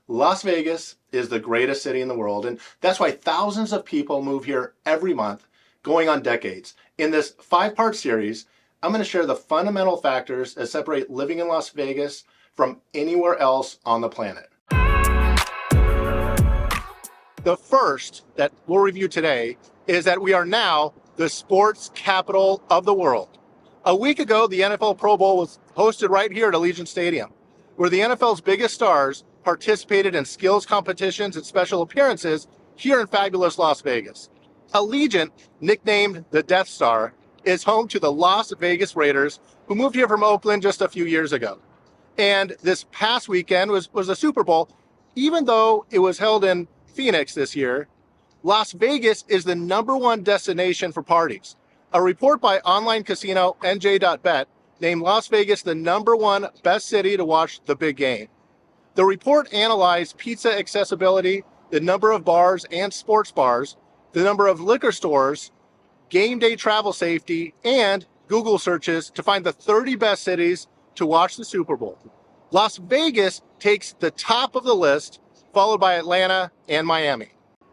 Las Vegas is the greatest city in the world, and that's why thousands of people move here every month, going on decades. In this 5-part series, I'm going to share the fundamental factors that separate living in Las Vegas from anywhere else on the planet. The first that we'll review today is that we are now the sports capital of the world. A week ago, the NFL Pro Bowl was hosted right here at Allegiant Stadium, where the NFL's biggest stars participated in skills competitions and special appearances here in fabulous Las Vegas. Allegiant, nicknamed the Death Star, is home to the Las Vegas Raiders, who moved here from Oakland just a few years ago. And this past weekend was the Super Bowl. Even though it was held in Phoenix this year, Las Vegas is the #1 destination for parties. A report by online casino NJ.bet named Las Vegas the #1 best city to watch the big game. The report analyzed pizza accessibility, the number of bars and sports bars, the number of liquor stores, game day travel safety, and Google searches to find the 30 best cities to watch the Super Bowl. Las Vegas takes the top of the list, followed by Atlanta and Miami.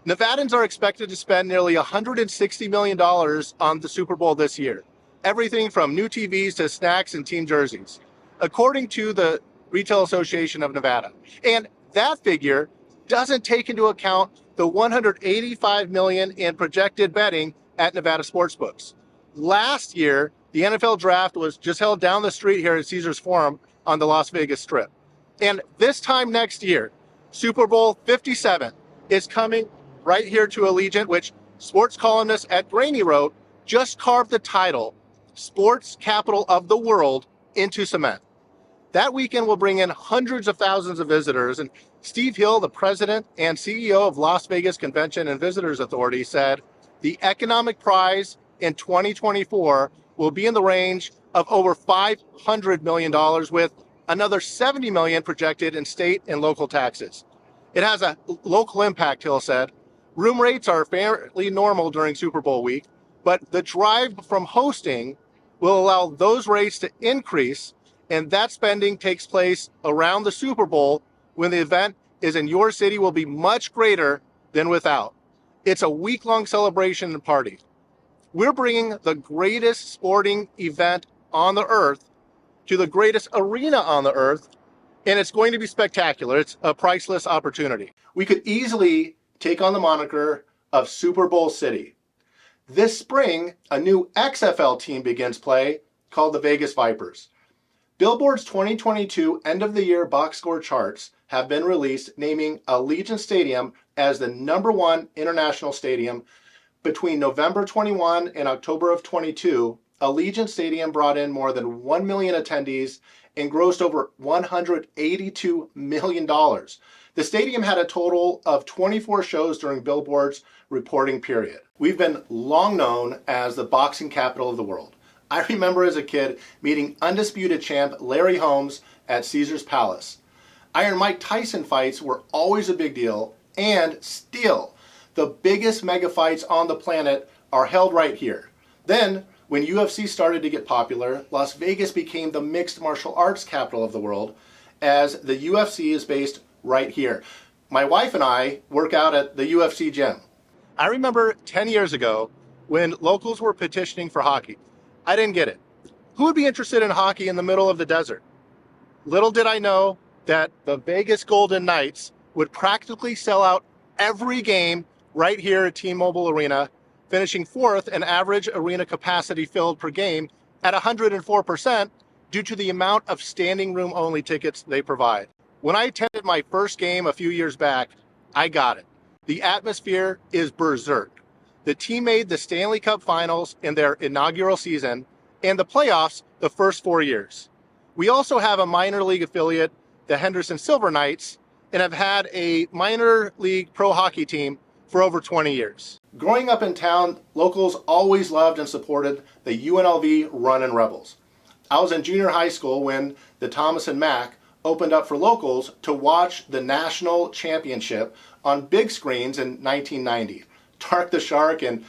Nevadans are expected to spend nearly $160 million on the Super Bowl this year. Everything from new TVs to snacks and team jerseys, according to the Retail Association of Nevada. And that figure doesn't take into account the $185 million in projected betting at Nevada sportsbooks. Last year, the NFL draft was just held down the street here at Caesars Forum on the Las Vegas Strip. And this time next year, Super Bowl 57 is coming right here to Allegiant, which sports columnist Ed Graney wrote, just carved the title, Sports Capital of the World, into cement. That weekend will bring in hundreds of thousands of visitors, and Steve Hill, the president and CEO of Las Vegas Convention and Visitors Authority, said the economic prize in 2024 will be in the range of over $500 million, with another $70 million projected in state and local taxes. It has a local impact, Hill said. Room rates are fairly normal during Super Bowl week, but the drive from hosting will allow those rates to increase, and that spending takes place around the Super Bowl when the event is in your city will be much greater than without. It's a week-long celebration and party. We're bringing the greatest sporting event on the earth to the greatest arena on the earth, and it's going to be spectacular. It's a priceless opportunity. We could easily take on the moniker of Super Bowl City. This spring, a new XFL team begins play called the Vegas Vipers. Billboard's 2022 end-of-the-year box score charts have been released, naming Allegiant Stadium as the #1 international stadium. Between November 21 and October of 22, Allegiant Stadium brought in more than 1 million attendees and grossed over $182 million. The stadium had a total of 24 shows during Billboard's reporting period. We've been long known as the boxing capital of the world. I remember as a kid meeting undisputed champ Larry Holmes at Caesars Palace. Iron Mike Tyson fights were always a big deal, and still, the biggest mega fights on the planet are held right here. Then, when UFC started to get popular, Las Vegas became the mixed martial arts capital of the world, as the UFC is based right here. My wife and I work out at the UFC gym. I remember 10 years ago when locals were petitioning for hockey. I didn't get it. Who would be interested in hockey in the middle of the desert? Little did I know that the Vegas Golden Knights would practically sell out every game right here at T-Mobile Arena, finishing 4th in average arena capacity filled per game at 104% due to the amount of standing room only tickets they provide. When I attended my first game a few years back, I got it. The atmosphere is berserk. The team made the Stanley Cup Finals in their inaugural season and the playoffs the first 4 years. We also have a minor league affiliate, the Henderson Silver Knights, and have had a minor league pro hockey team for over 20 years. Growing up in town, locals always loved and supported the UNLV Runnin' Rebels. I was in junior high school when the Thomas and Mack opened up for locals to watch the national championship on big screens in 1990. Tark the Shark and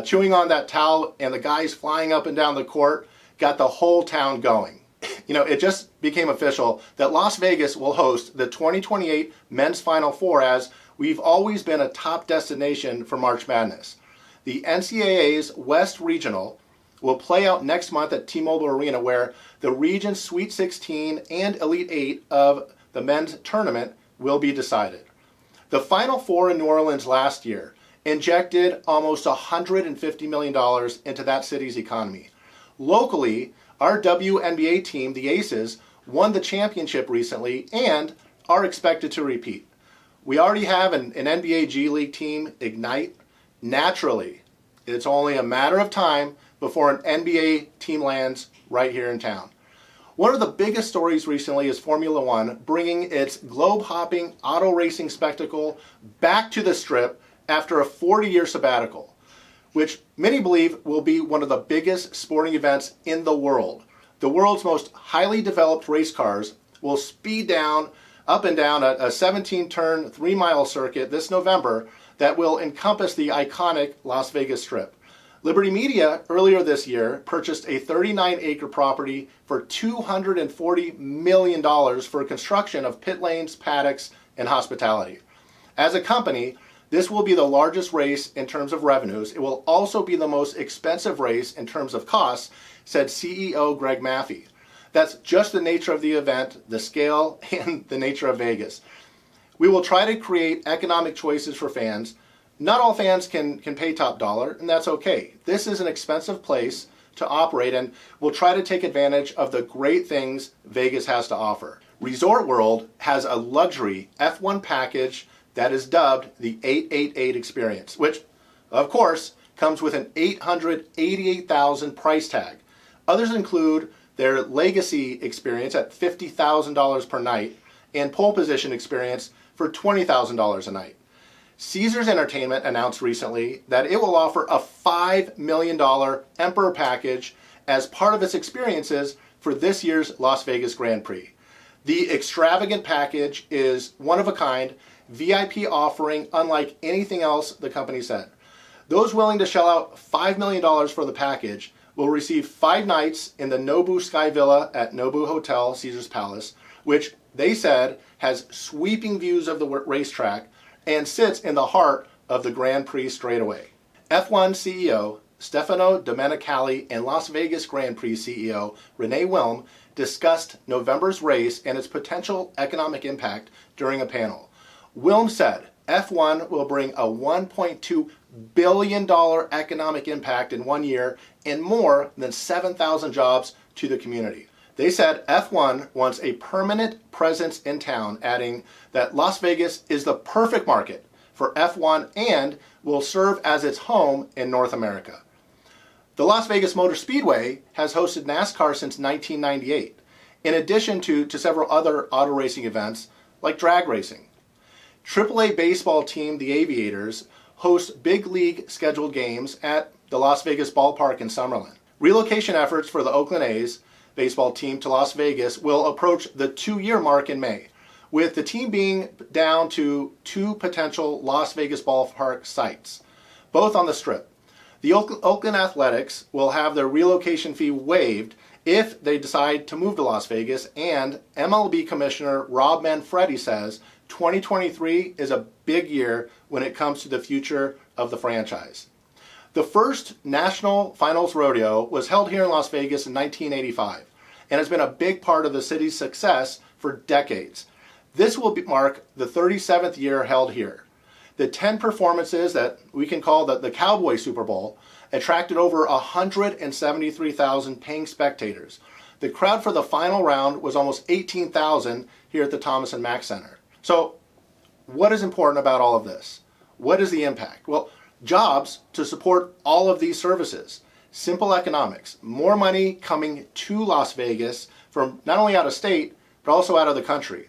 chewing on that towel and the guys flying up and down the court got the whole town going. It just became official that Las Vegas will host the 2028 Men's Final Four, as we've always been a top destination for March Madness. The NCAA's West Regional will play out next month at T-Mobile Arena, where the region's Sweet 16 and Elite 8 of the men's tournament will be decided. The Final Four in New Orleans last year injected almost $150 million into that city's economy. Locally, our WNBA team, the Aces, won the championship recently and are expected to repeat. We already have an NBA G League team, Ignite. Naturally, it's only a matter of time before an NBA team lands right here in town. One of the biggest stories recently is Formula One bringing its globe-hopping auto racing spectacle back to the Strip after a 40-year sabbatical, which many believe will be one of the biggest sporting events in the world. The world's most highly developed race cars will speed up and down a 17-turn, 3-mile circuit this November that will encompass the iconic Las Vegas Strip. Liberty Media earlier this year purchased a 39-acre property for $240 million for construction of pit lanes, paddocks, and hospitality. As a company, this will be the largest race in terms of revenues. It will also be the most expensive race in terms of costs, said CEO Greg Maffei. That's just the nature of the event, the scale, and the nature of Vegas. We will try to create economic choices for fans. Not all fans can pay top dollar, and that's okay. This is an expensive place to operate, and we'll try to take advantage of the great things Vegas has to offer. Resort World has a luxury F1 package that is dubbed the 888 Experience, which, of course, comes with an $888,000 price tag. Others include their Legacy Experience at $50,000 per night and Pole Position Experience for $20,000 a night. Caesars Entertainment announced recently that it will offer a $5 million Emperor package as part of its experiences for this year's Las Vegas Grand Prix. The extravagant package is one of a kind, VIP offering unlike anything else the company said. Those willing to shell out $5 million for the package will receive 5 nights in the Nobu Sky Villa at Nobu Hotel, Caesars Palace, which they said has sweeping views of the racetrack and sits in the heart of the Grand Prix straightaway. F1 CEO Stefano Domenicali and Las Vegas Grand Prix CEO Renee Wilm discussed November's race and its potential economic impact during a panel. Wilm said F1 will bring a $1.2 billion economic impact in 1 year and more than 7,000 jobs to the community. They said F1 wants a permanent presence in town, adding that Las Vegas is the perfect market for F1 and will serve as its home in North America. The Las Vegas Motor Speedway has hosted NASCAR since 1998, in addition to several other auto racing events like drag racing. AAA baseball team, the Aviators, hosts big league scheduled games at the Las Vegas Ballpark in Summerlin. Relocation efforts for the Oakland A's baseball team to Las Vegas will approach the 2-year mark in May, with the team being down to 2 potential Las Vegas ballpark sites, both on the Strip. The Oakland Athletics will have their relocation fee waived if they decide to move to Las Vegas, and MLB Commissioner Rob Manfredi says 2023 is a big year when it comes to the future of the franchise. The first National Finals Rodeo was held here in Las Vegas in 1985 and has been a big part of the city's success for decades. This will mark the 37th year held here. The 10 performances that we can call the Cowboy Super Bowl attracted over 173,000 paying spectators. The crowd for the final round was almost 18,000 here at the Thomas and Mack Center. So, what is important about all of this? What is the impact? Well, jobs to support all of these services. Simple economics. More money coming to Las Vegas from not only out of state, but also out of the country.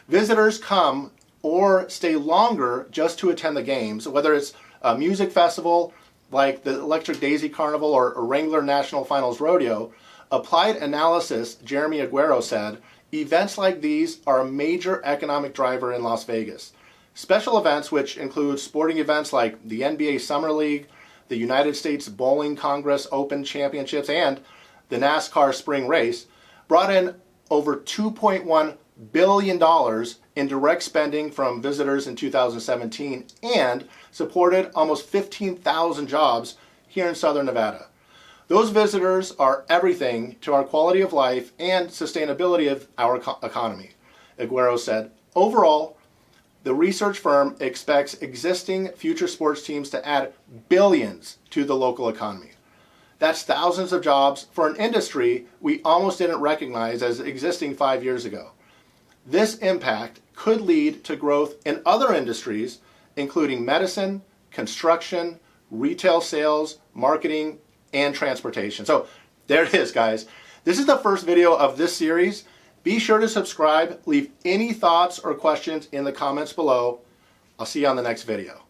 Visitors come or stay longer just to attend the games, whether it's a music festival like the Electric Daisy Carnival or Wrangler National Finals Rodeo. Applied Analysis Jeremy Aguero said, events like these are a major economic driver in Las Vegas. Special events, which include sporting events like the NBA Summer League, the United States Bowling Congress Open Championships, and the NASCAR Spring Race, brought in over $2.1 billion in direct spending from visitors in 2017 and supported almost 15,000 jobs here in Southern Nevada. Those visitors are everything to our quality of life and sustainability of our economy. Aguero said, overall, the research firm expects existing future sports teams to add billions to the local economy. That's thousands of jobs for an industry we almost didn't recognize as existing 5 years ago. This impact could lead to growth in other industries, including medicine, construction, retail sales, marketing, and transportation. So there it is, guys. This is the first video of this series. Be sure to subscribe. Leave any thoughts or questions in the comments below. I'll see you on the next video.